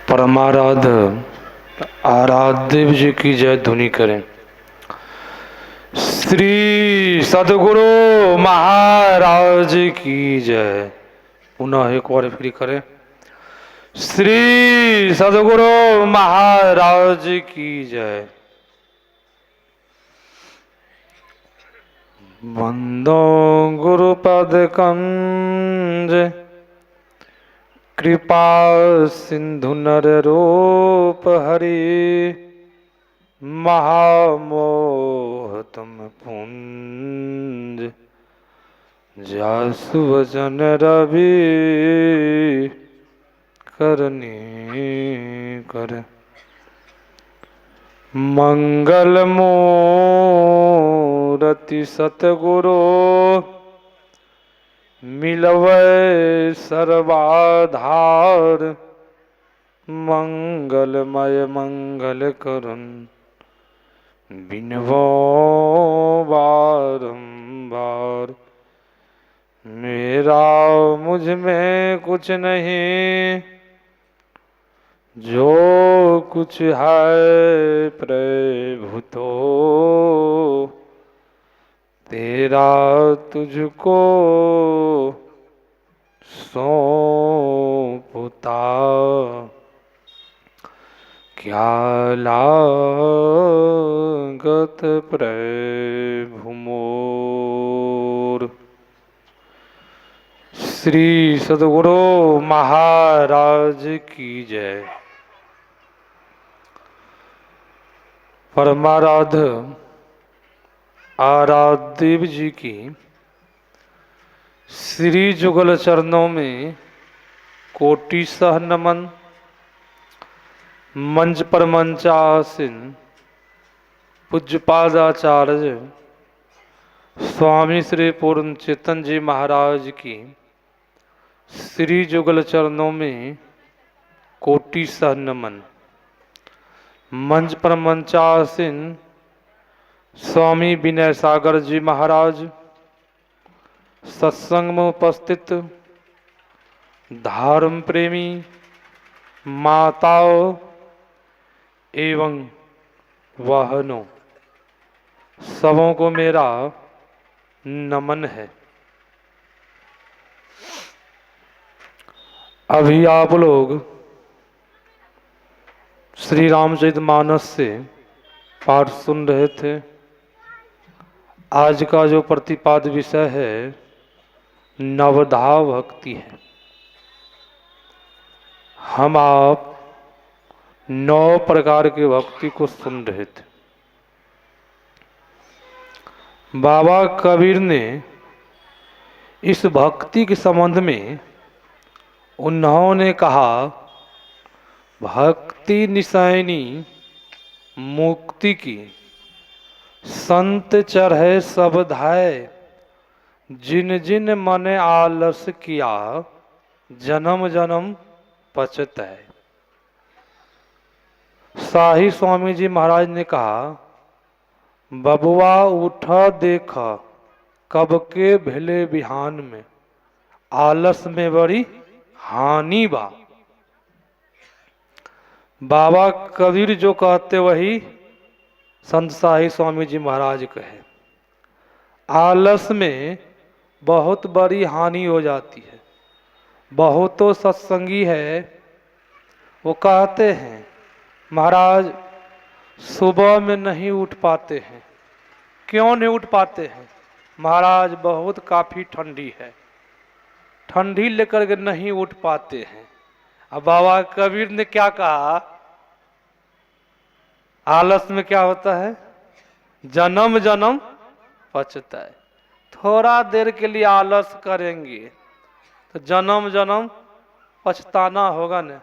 परमाराध्य आराध्य जी की जय ध्वनि करें। श्री सदगुरु महाराज की जय। पुनः एक बार फिर करें। श्री सदगुरु महाराज की जय। वंदो गुरुपद कंज कृपा सिंधु नर रूप हरि महामोह तुम पुंज जासु वचन रवि करनी कर। मंगल मूरति सतगुरु मिलवै सर्वाधार मंगलमय मंगल करुण बिनवो बारंबार। मेरा मुझ में कुछ नहीं जो कुछ है प्रभु तो तेरा तुझको सौंपता। क्या लागत प्रभु मोर। श्री सदगुरु महाराज की जय। परमाराध्य आराध्य जी की श्री जुगल चरणों में कोटि सह नमन। मंच पर मंचासीन पूज्यपादाचार्य स्वामी श्री पूर्ण चेतन जी महाराज की श्री जुगल चरणों में कोटि सह नमन। मंच पर मंचासीन स्वामी विनय सागर जी महाराज, सत्संग में उपस्थित धर्म प्रेमी माताओं एवं वाहनों, सबों को मेरा नमन है। अभी आप लोग श्री रामचरितमानस से पाठ सुन रहे थे। आज का जो प्रतिपाद्य विषय है नवधा भक्ति है। हम आप 9 प्रकार की भक्ति को सुन रहे थे। बाबा कबीर ने इस भक्ति के संबंध में उन्होंने कहा, भक्ति निशानी मुक्ति की संत चरहे सब धाय। जिन जिन मन आलस किया जन्म जन्म पछतै। शाही स्वामी जी महाराज ने कहा, बबुआ उठा देखा कब के भेले बिहान में, आलस में बड़ी हानि बा। बाबा कबीर जो कहते वही संत शाही स्वामी जी महाराज कहे। आलस में बहुत बड़ी हानि हो जाती है। बहुतों सत्संगी है वो कहते हैं महाराज सुबह में नहीं उठ पाते हैं। क्यों नहीं उठ पाते हैं? महाराज बहुत काफ़ी ठंडी है, ठंडी लेकर के नहीं उठ पाते हैं। अब बाबा कबीर ने क्या कहा, आलस में क्या होता है? जन्म जन्म पछता है। थोड़ा देर के लिए आलस करेंगे तो जन्म जन्म पछताना होगा न।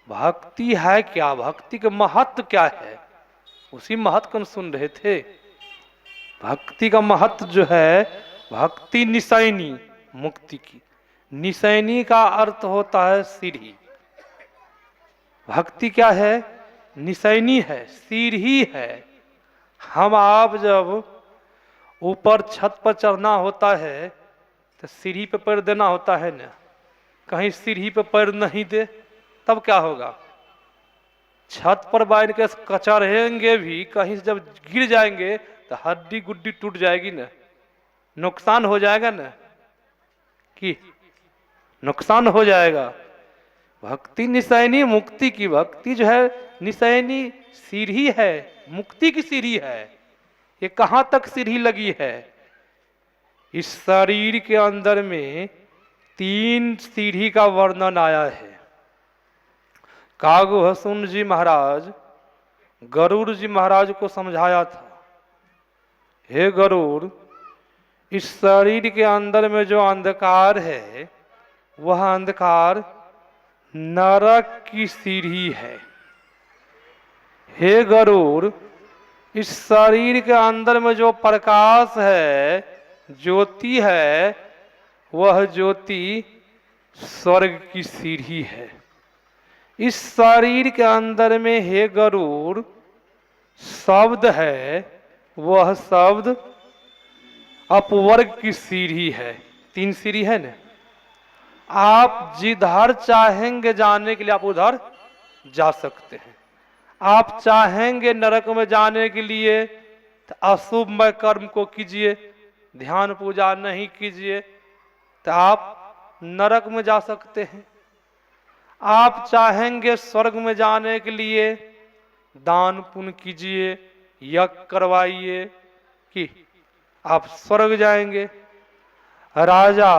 भक्ति है क्या? भक्ति का महत्व क्या है? उसी महत्व को हम सुन रहे थे। भक्ति का महत्व जो है, भक्ति निशानी मुक्ति की। निशानी का अर्थ होता है सीढ़ी। भक्ति क्या है? निशानी है, सीढ़ी है। हम आप जब ऊपर छत पर चढ़ना होता है तो सीढ़ी पे पैर देना होता है ना। कहीं सीढ़ी पे पैर नहीं दे तब क्या होगा? छत पर बैठ के कचरहेंगे भी, कहीं से जब गिर जाएंगे तो हड्डी गुड्डी टूट जाएगी ना, नुकसान हो जाएगा ना, कि नुकसान हो जाएगा। भक्ति निशैनी मुक्ति की, भक्ति जो है निशैनी सीढ़ी है, मुक्ति की सीढ़ी है। ये कहां तक सीढ़ी लगी है? इस शरीर के अंदर में 3 सीढ़ी का वर्णन आया है। कागभूषण जी महाराज गरुड़ जी महाराज को समझाया था, हे गरुड़, इस शरीर के अंदर में जो अंधकार है वह अंधकार नरक की सीढ़ी है। हे गरुड़, इस शरीर के अंदर में जो प्रकाश है, ज्योति है, वह ज्योति स्वर्ग की सीढ़ी है। इस शरीर के अंदर में हे गरुड़ शब्द है, वह शब्द अपवर्ग की सीढ़ी है। 3 सीढ़ी है ना। आप जिधर चाहेंगे जाने के लिए आप उधर जा सकते हैं। आप चाहेंगे नरक में जाने के लिए तो अशुभमय कर्म को कीजिए, ध्यान पूजा नहीं कीजिए तो आप नरक में जा सकते हैं। आप चाहेंगे स्वर्ग में जाने के लिए दान पुण्य कीजिए, यज्ञ करवाइए कि आप स्वर्ग जाएंगे। राजा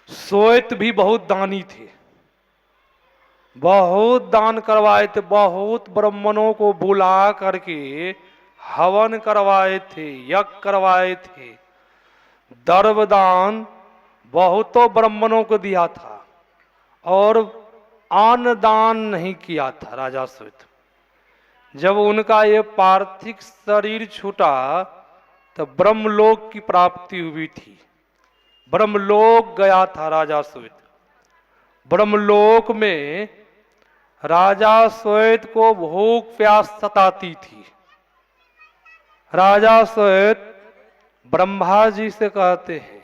श्वेत भी बहुत दानी थे, बहुत दान करवाए थे, बहुत ब्राह्मणों को बुला करके हवन करवाए थे, यज्ञ करवाए थे, दर्वदान बहुतों ब्राह्मणों को दिया था और अन्न दान नहीं किया था राजा श्वेत। जब उनका ये पार्थिव शरीर छूटा तो ब्रह्मलोक की प्राप्ति हुई थी, ब्रह्मलोक गया था राजा श्वेत। ब्रह्मलोक में राजा श्वेत को भूख प्यास सताती थी। राजा श्वेत ब्रह्मा जी से कहते हैं,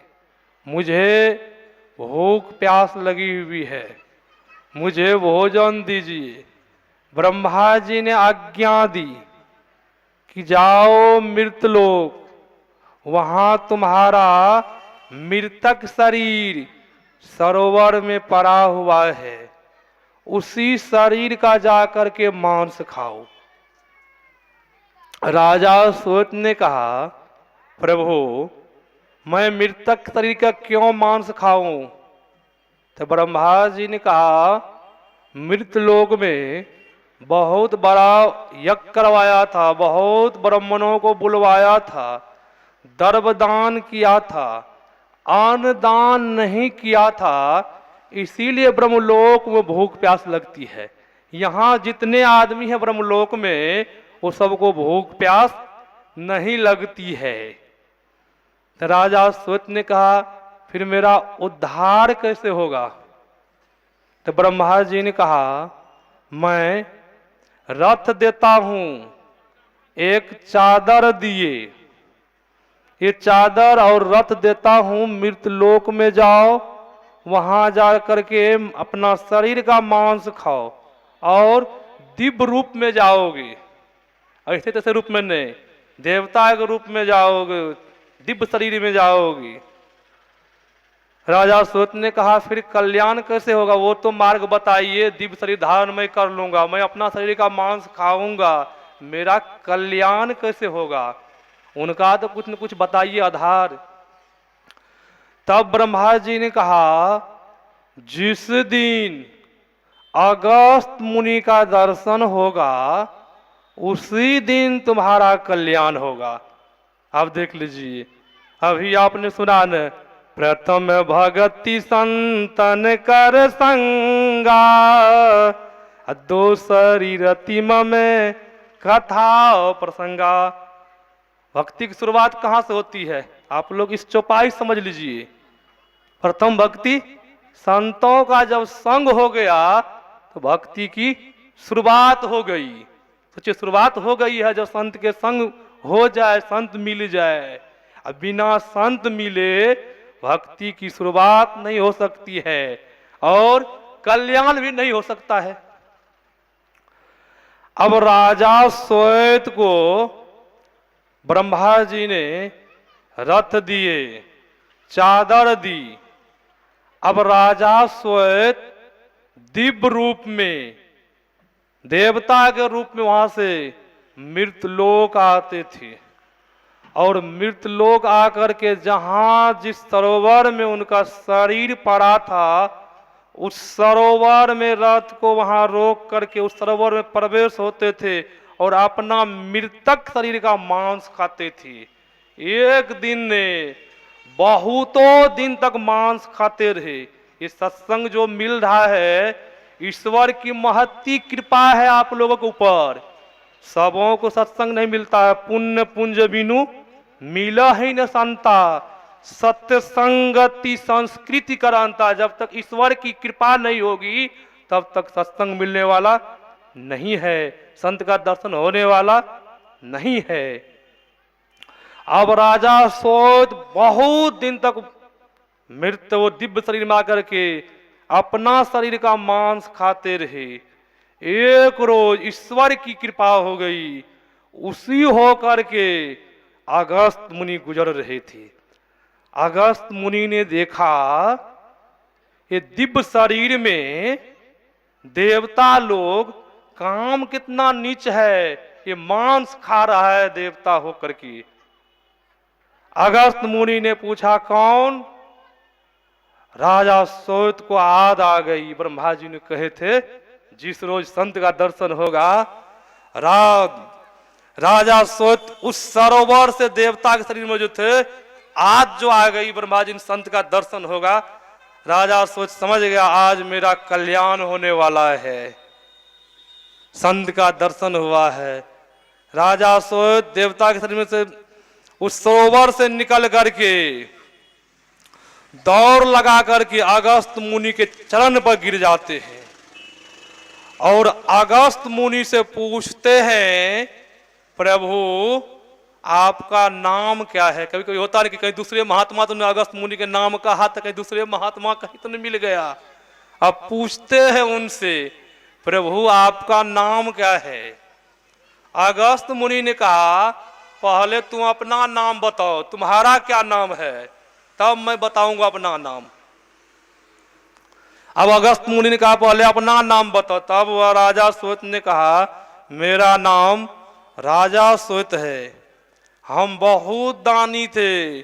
मुझे भूख प्यास लगी हुई है, मुझे भोजन दीजिए। ब्रह्मा जी ने आज्ञा दी कि जाओ मृतलोक, वहां तुम्हारा मृतक शरीर सरोवर में पड़ा हुआ है, उसी शरीर का जाकर के मांस खाओ। राजा श्वेत ने कहा, प्रभु मैं मृतक शरीर का क्यों मांस खाऊं? तो ब्रह्मा जी ने कहा, मृतलोक में बहुत बड़ा यज्ञ करवाया था, बहुत ब्राह्मणों को बुलवाया था, दर्वदान किया था, अन्न दान नहीं किया था, इसीलिए ब्रह्मलोक में भूख प्यास लगती है। यहाँ जितने आदमी हैं ब्रह्मलोक में वो सबको भूख प्यास नहीं लगती है। तो राजा श्वेत ने कहा, फिर मेरा उद्धार कैसे होगा? तो ब्रह्मा जी ने कहा, मैं रथ देता हूं, एक चादर दिए, ये चादर और रथ देता हूं, मृतलोक में जाओ, वहां जा करके अपना शरीर का मांस खाओ और दिव्य रूप में जाओगे, ऐसे तैसे रूप में नहीं, देवता के रूप में जाओगे, दिव्य शरीर में जाओगे। राजा श्वेत ने कहा, फिर कल्याण कैसे होगा? वो तो मार्ग बताइए, दिव्य शरीर धारण मैं कर लूंगा, मैं अपना शरीर का मांस खाऊंगा, मेरा कल्याण कैसे होगा? उनका तो कुछ न कुछ बताइए आधार। तब ब्रह्मा जी ने कहा, जिस दिन अगस्त मुनि का दर्शन होगा उसी दिन तुम्हारा कल्याण होगा। आप देख लीजिए, अभी आपने सुना न, प्रथम भगति संतन कर संगा, दोसरी रतिम में कथा प्रसंगा। भक्ति की शुरुआत कहाँ से होती है? आप लोग इस चौपाई समझ लीजिए। प्रथम भक्ति संतों का जब संग हो गया तो भक्ति की शुरुआत हो गई। सोचिए, शुरुआत हो गई है, जब संत के संग हो जाए, संत मिल जाए। अब बिना संत मिले भक्ति की शुरुआत नहीं हो सकती है और कल्याण भी नहीं हो सकता है। अब राजा श्वेत को ब्रह्मा जी ने रथ दिए, चादर दी। अब राजा श्वेत दिव्य रूप में, देवता के रूप में वहां से मृतलोक आते थे, और मृतलोक आकर के जहां जिस सरोवर में उनका शरीर पड़ा था, उस सरोवर में रथ को वहां रोक करके उस सरोवर में प्रवेश होते थे और अपना मृतक शरीर का मांस खाते थे। एक दिन ने बहुतों दिन तक मांस खाते रहे। ये सत्संग जो मिल रहा है, ईश्वर की महती कृपा है आप लोगों के ऊपर। सबों को सत्संग नहीं मिलता है, पुण्य पुंज बिनु मिला ही न संता, सत्य संगति संस्कृति करांता। जब तक ईश्वर की कृपा नहीं होगी तब तक सत्संग मिलने वाला नहीं है, संत का दर्शन होने वाला नहीं है। अब राजा श्वेत बहुत दिन तक मृत वो दिव्य शरीर में आकर के अपना शरीर का मांस खाते रहे। एक रोज ईश्वर की कृपा हो गई, उसी होकर के अगस्त मुनि गुजर रहे थे। अगस्त मुनि ने देखा ये दिव्य शरीर में देवता लोग, काम कितना नीच है, ये मांस खा रहा है देवता होकर के। अगस्त मुनि ने पूछा कौन? राजा श्वेत को आद आ गई। ब्रह्मा जी ने कहे थे जिस रोज संत का दर्शन होगा, राजा श्वेत उस सरोवर से देवता के शरीर में जो थे, आज जो आ गई ब्रह्मा जी ने संत का दर्शन होगा। राजा श्वेत समझ गया आज मेरा कल्याण होने वाला है, संत का दर्शन हुआ है। राजा श्वेत देवता के शरीर में से उस सरोवर से निकल करके दौड़ लगा करके अगस्त मुनि के चरण पर गिर जाते हैं और अगस्त मुनि से पूछते हैं प्रभु आपका नाम क्या है? कभी कभी होता है कि कहीं दूसरे महात्मा तुमने अगस्त मुनि के नाम कहा तो कहीं दूसरे महात्मा कहीं तो नहीं मिल गया। अब पूछते हैं उनसे प्रभु आपका नाम क्या है? अगस्त मुनि ने कहा पहले तुम अपना नाम बताओ, तुम्हारा क्या नाम है, तब मैं बताऊंगा अपना नाम। अब अगस्त मुनि ने कहा पहले अपना नाम बताओ। तब वह राजा श्वेत ने कहा मेरा नाम राजा श्वेत है, हम बहुत दानी थे,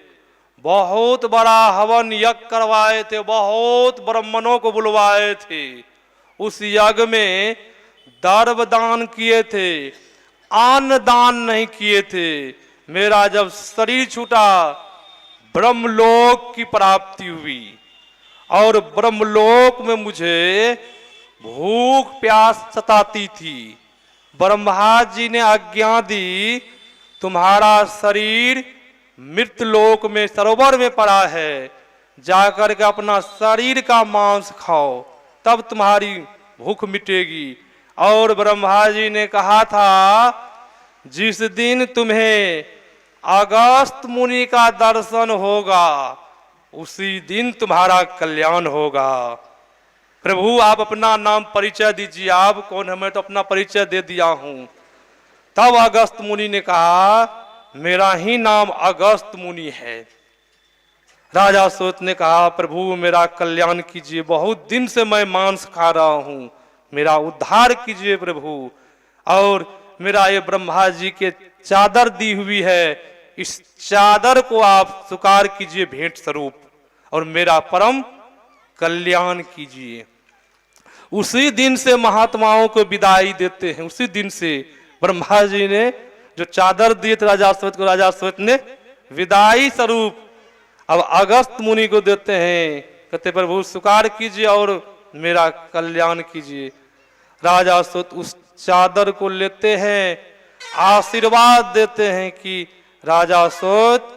बहुत बड़ा हवन यज्ञ करवाए थे, बहुत ब्राह्मणों को बुलवाए थे, उस यज्ञ में दर्भ दान किए थे, अन्न दान नहीं किए थे। मेरा जब शरीर छूटा ब्रह्मलोक की प्राप्ति हुई और ब्रह्मलोक में मुझे भूख प्यास सताती थी। ब्रह्मा जी ने आज्ञा दी तुम्हारा शरीर मृतलोक में सरोवर में पड़ा है, जाकर के अपना शरीर का मांस खाओ तब तुम्हारी भूख मिटेगी। और ब्रह्मा जी ने कहा था जिस दिन तुम्हें अगस्त मुनि का दर्शन होगा उसी दिन तुम्हारा कल्याण होगा। प्रभु आप अपना नाम परिचय दीजिए, आप कौन है? मैं तो अपना परिचय दे दिया हूं। तब अगस्त मुनि ने कहा मेरा ही नाम अगस्त मुनि है। राजा श्वेत ने कहा प्रभु मेरा कल्याण कीजिए, बहुत दिन से मैं मांस खा रहा हूं, मेरा उद्धार कीजिए प्रभु। और मेरा ये ब्रह्मा जी के चादर दी हुई है, इस चादर को आप स्वीकार कीजिए भेंट स्वरूप और मेरा परम कल्याण कीजिए। उसी दिन से महात्माओं को विदाई देते हैं। उसी दिन से ब्रह्मा जी ने जो चादर दिए थे राजा श्वेत को, राजा श्वेत ने विदाई स्वरूप अब अगस्त मुनि को देते हैं, कहते प्रभु स्वीकार कीजिए और मेरा कल्याण कीजिए। राजा श्वेत उस चादर को लेते हैं, आशीर्वाद देते हैं कि राजा श्वेत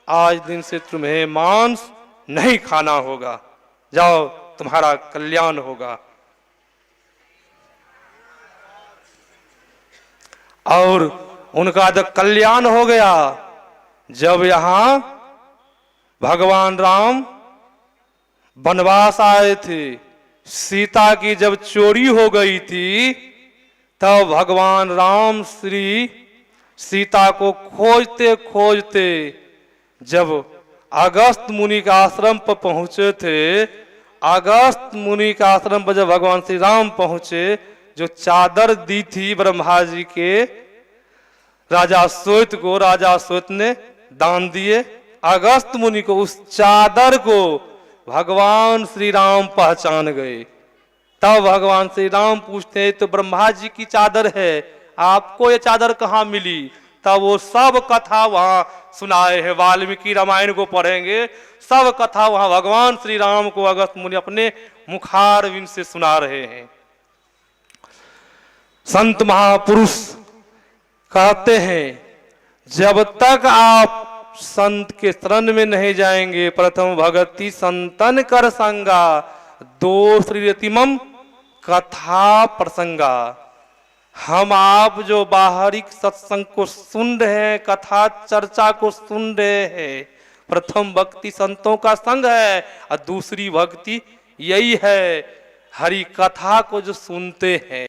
आज दिन से तुम्हें मांस नहीं खाना होगा, जाओ तुम्हारा कल्याण होगा। और उनका जब कल्याण हो गया, जब यहां भगवान राम वनवास आए थे, सीता की जब चोरी हो गई थी तब भगवान राम श्री सीता को खोजते खोजते जब अगस्त मुनि के आश्रम पर पहुंचे थे, अगस्त मुनि के आश्रम पर जब भगवान श्री राम पहुंचे, जो चादर दी थी ब्रह्मा जी के राजा श्वेत को, राजा श्वेत ने दान दिए अगस्त मुनि को। उस चादर को भगवान श्री राम पहचान गए। तब भगवान श्री राम पूछते हैं तो ब्रह्मा जी की चादर है, आपको ये चादर कहाँ मिली? तब वो सब कथा वहां सुनाए हैं, वाल्मीकि रामायण को पढ़ेंगे, सब कथा वहां भगवान श्री राम को अगस्त मुनि अपने मुखारविंद से सुना रहे हैं। संत महापुरुष कहते हैं जब तक आप संत के शरण में नहीं जाएंगे, प्रथम भगति संतन कर संगा, दो श्रीरतिमम कथा प्रसंगा। हम आप जो बाहरी सत्संग को सुन रहे हैं, कथा चर्चा को सुन रहे हैं, प्रथम भक्ति संतों का संग है और दूसरी भक्ति यही है हरि कथा को जो सुनते हैं।